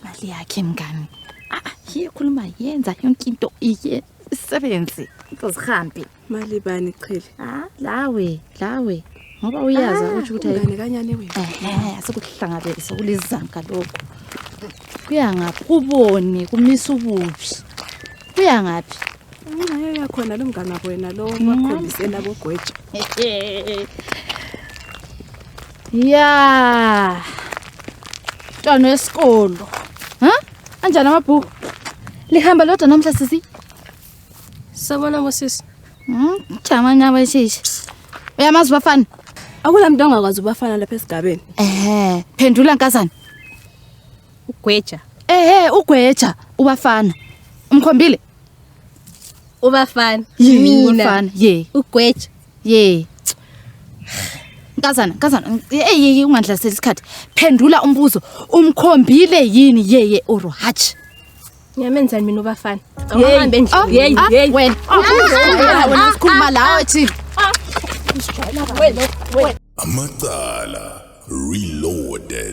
Mali yakhe mngani. Ikhuluma yenza yonke into isebenzi. Uzihambi. Mali bani Qhele? Lawe. Ngoba uyaza ukuthi ngane kanyane wena. Asikuhlangabeza kulizanga lokho. Kuya ngaphi ubone kumisa ububi. Kuya ngaphi? Hayi yakhona lo mngane wakho wena lo wakhombisela bogweja. Ya. Ntwana wesikolo. Anjani amabhuku? Lihamba lodwa namhla sisi? Sabona mosisi. Jamanya weshishi. Uyamazi bafana? Akula muntu ongakwazi ubafana lapha esigabeni. Phendula nkazana. Ugweja. Ugweja ubafana. Umkhombile? Ubafana. Mina. Ugweja. Nkazana. Ungandlasela isikhathi. Phendula umbuzo. Umkhombile yini or hatch? Ngiyamenzani mina ubafana? Awuhambe endlini. Wena. Wena usikhuluma lawe thina. Amacala reloaded.